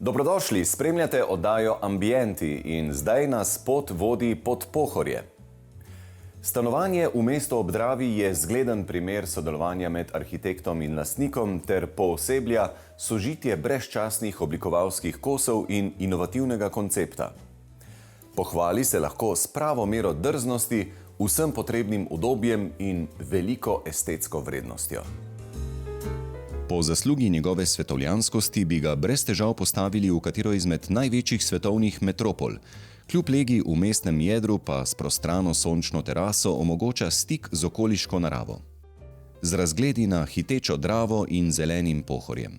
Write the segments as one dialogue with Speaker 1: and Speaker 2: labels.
Speaker 1: Dobrodošli, spremljate oddajo Ambienti in zdaj nas pot vodi pod Pohorje. Stanovanje v mestu ob Dravi je zgleden primer sodelovanja med arhitektom in lastnikom ter pooseblja sožitje brezčasnih oblikovalskih kosov in inovativnega koncepta. Pohvali se lahko s pravo mero drznosti, vsem potrebnim udobjem in veliko estetsko vrednostjo. Po zaslugi njegove svetovljanskosti bi ga brez težav postavili v katero izmed največjih svetovnih metropol. Kljub legi v mestnem jedru pa s prostrano sončno teraso omogoča stik z okoliško naravo. Z razgledi na hitečo Dravo in zelenim Pohorjem.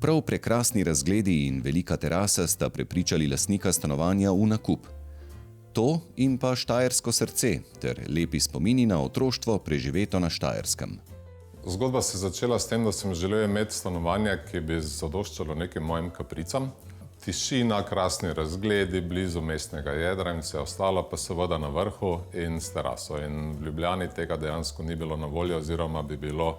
Speaker 1: Prav prekrasni razgledi in velika terasa sta prepričali lastnika stanovanja v nakup. To in pa štajersko srce ter lepi spomini na otroštvo preživeto na Štajerskem.
Speaker 2: Zgodba se je začela s tem, da sem želel imeti stanovanje, ki bi zadoščalo nekim mojim kapricam. Tišina, krasni razgledi, blizu mestnega jedra in vse ostalo, pa seveda na vrhu in s teraso. In v Ljubljani tega dejansko ni bilo na voljo, oziroma bi bilo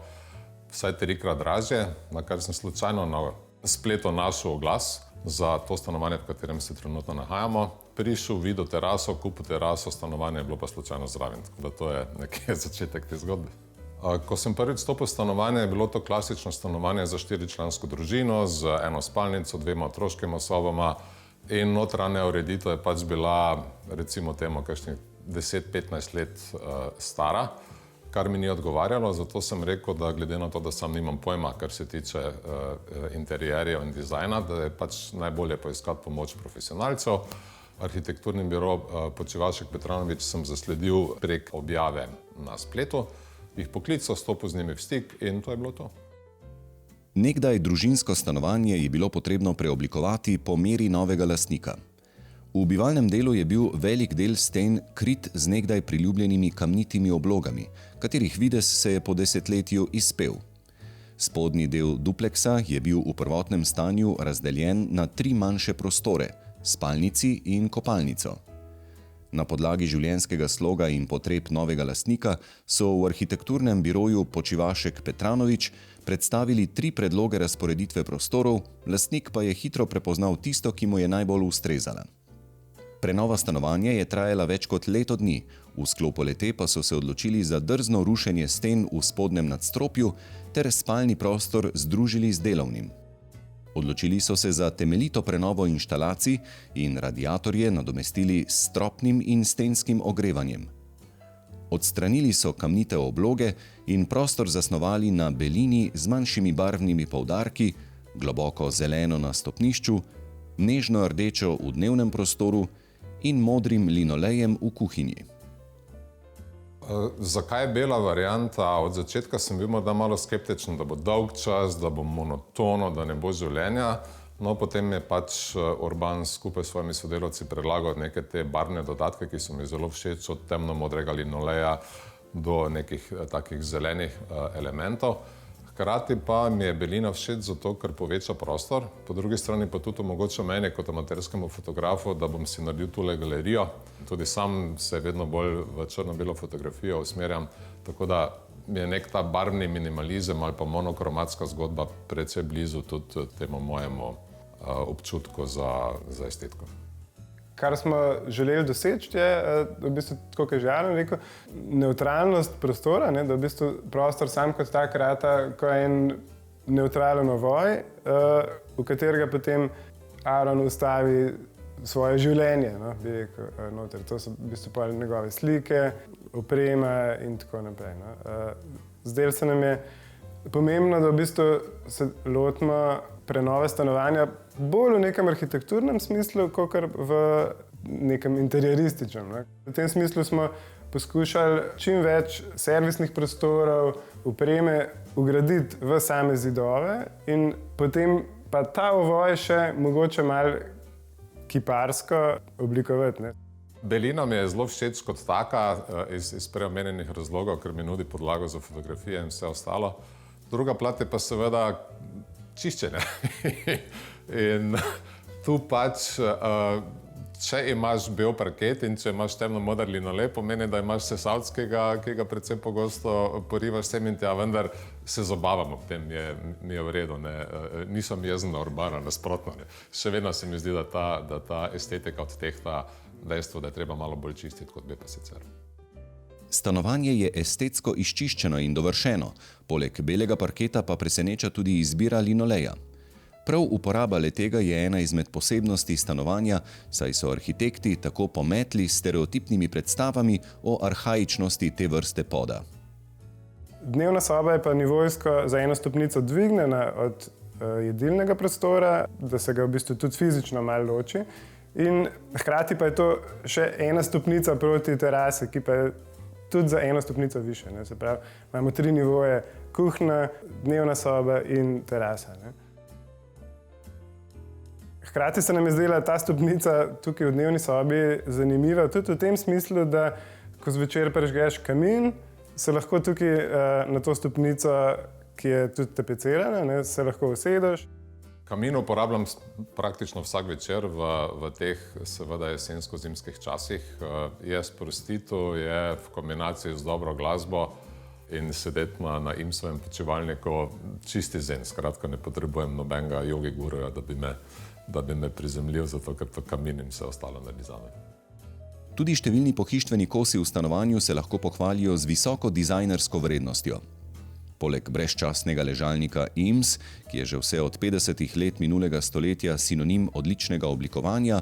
Speaker 2: vsaj 3-krat dražje, na kar sem slučajno na spletu našel oglas za to stanovanje, v katerem se trenutno nahajamo. Prišel, videl teraso, kupil teraso, stanovanje je bilo pa slučajno zraven. Tako da to je nekje začetek te zgodbe. Ko sem prvič stopil v stanovanje, je bilo to klasično stanovanje za 4-člansko družino z eno spalnico, 2 otroškima sobama in notranja ureditev je pač bila, recimo temu, kakšnih 10-15 let stara, kar mi ni odgovarjalo, zato sem rekel, da glede na to, da sam nimam pojma, kar se tiče interierjev in dizajna, da je pač najbolje poiskati pomoč profesionalcev. Arhitekturni biro Počivalšek Petranović sem zasledil prek objave na spletu, jih poklical, stopil z njimi v stik in to je bilo to.
Speaker 1: Nekdaj družinsko stanovanje je bilo potrebno preoblikovati po meri novega lastnika. V bivalnem delu je bil velik del sten krit z nekdaj priljubljenimi kamnitimi oblogami, katerih videz se je po desetletju izpel. Spodnji del dupleksa je bil v prvotnem stanju razdeljen na 3 manjše prostore, spalnici in kopalnico. Na podlagi življenjskega sloga in potreb novega lastnika so v arhitekturnem biroju Počivalšek Petranović predstavili 3 predloge razporeditve prostorov, lastnik pa je hitro prepoznal tisto, ki mu je najbolj ustrezala. Prenova stanovanja je trajala več kot leto dni, v sklopu le-te pa so se odločili za drzno rušenje sten v spodnjem nadstropju ter spalni prostor združili z delovnim. Odločili so se za temeljito prenovo inštalacij in radiatorje nadomestili s stropnim in stenskim ogrevanjem. Odstranili so kamnite obloge in prostor zasnovali na belini z manjšimi barvnimi poudarki, globoko zeleno na stopnišču, nežno rdečo v dnevnem prostoru in modrim linolejem v kuhinji.
Speaker 2: Zakaj je bela varianta? Od začetka sem bil morda malo skeptičen, da bo dolg čas, da bo monotono, da ne bo življenja. No, potem je pač Urban skupaj s svojimi sodelavci predlagal neke te barvne dodatke, ki so mi zelo všeč, od temno-modrega linoleja do nekih takih zelenih elementov. Hkrati pa mi je belina všeč zato, ker poveča prostor, po drugi strani pa tudi omogoča meni kot amaterskemu fotografu, da bom si naredil tule galerijo. Tudi sam se vedno bolj v črno-belo fotografijo usmerjam, tako da mi je nek ta barvni minimalizem ali pa monokromatska zgodba precej blizu tudi temu mojemu občutku za estetiko.
Speaker 3: Kar smo želeli doseči je, v bistvu, tako kot je že Aron rekel, nevtralnost prostora, da v bistvu prostor sam kot tak rata, ko je en nevtralen ovoj, v katerega potem Aron ustavi svoje življenje, bi rekel, noter. To so v bistvu njegove slike, oprema in tako naprej. Zdelo se nam je pomembno, da v bistvu se lotimo prenove stanovanja bolj v nekem arhitekturnem smislu, kot v nekem interiorističnem. V tem smislu smo poskušali čim več servisnih prostorov, opreme vgraditi v same zidove in potem pa ta ovoj še mogoče malo kiparsko oblikovati.
Speaker 2: Belina mi je zelo všeč kot taka, iz preomenjenih razlogov, ker mi nudi podlago za fotografije in vse ostalo. Druga plat je pa seveda čiščenje. In tu pač Če imaš bel parket in če imaš temno-moder linolej, pomeni, da imaš sesalskega, ki ga predvsem pogosto porivaš sem in tja, vendar se zabavam ob tem, mi je v redu, ne. Nisem jezen na Urbana, nasprotno. Ne. Še vedno se mi zdi, da ta estetika odtehta dejstvo, da je treba malo bolj čistiti, kot bi pa sicer.
Speaker 1: Stanovanje je estetsko izčiščeno in dovršeno, poleg belega parketa pa preseneča tudi izbira linoleja. Prav uporaba le-tega je ena izmed posebnosti stanovanja, saj so arhitekti tako pometli s stereotipnimi predstavami o arhaičnosti te vrste poda.
Speaker 3: Dnevna soba je pa nivojsko za 1 stopnico dvignjena od jedilnega prostora, da se ga v bistvu tudi fizično malo loči. In hkrati pa je to še 1 stopnica proti terasi, ki pa je tudi za 1 stopnico više. Ne? Se pravi, imamo 3 nivoje: kuhinja, dnevna soba in terasa. Ne? Hkrati se nam je zdela ta stopnica tukaj v dnevni sobi zanimiva tudi v tem smislu, da ko zvečer prižgeš kamin, se lahko tukaj na to stopnico, ki je tudi tapecirana, ne, se lahko usedeš.
Speaker 2: Kamin uporabljam praktično vsak večer v teh seveda jesensko-zimskih časih. Je sprostitev, je v kombinaciji z dobro glasbo in sedeti na svojem počivalniku čisti zen. Skratka, ne potrebujem nobenega jogi guruja, da bi me prizemljil, zato ker to kamin in vse ostalo naredi zame.
Speaker 1: Tudi številni pohištveni kosi v stanovanju se lahko pohvalijo z visoko dizajnersko vrednostjo. Poleg brezčasnega ležalnika IMS, ki je že vse od 50 let minulega stoletja sinonim odličnega oblikovanja,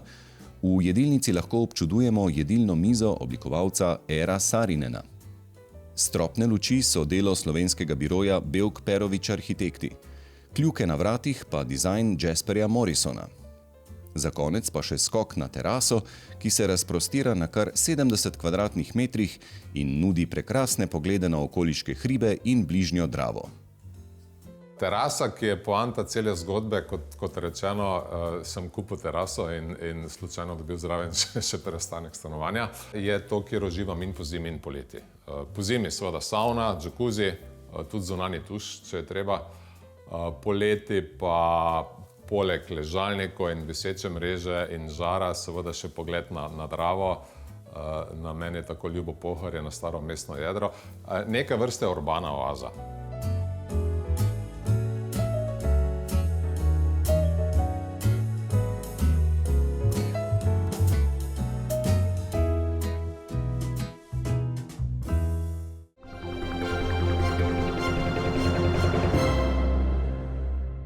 Speaker 1: v jedilnici lahko občudujemo jedilno mizo oblikovalca Era Sarinena. Stropne luči so delo slovenskega biroja Bevk Perovič Arhitekti, kljuke na vratih pa dizajn Jasperja Morrisona. Za konec pa še skok na teraso, ki se razprostira na kar 70 kvadratnih metrih in nudi prekrasne poglede na okoliške hribe in bližnjo Dravo.
Speaker 2: Terasa, ki je poanta cele zgodbe, kot rečeno, sem kupil teraso in slučajno dobil zraven še prestanek stanovanja, je to, kjer uživam in po zimi in poleti. Po zimi seveda sauna, džakuzi, tudi zunanji tuš, če je treba. Poleti pa poleg ležalnikov in viseče mreže in žara seveda še pogled na Dravo, na meni tako ljubo Pohorje, na staro mestno jedro. Neka vrste urbana oaza.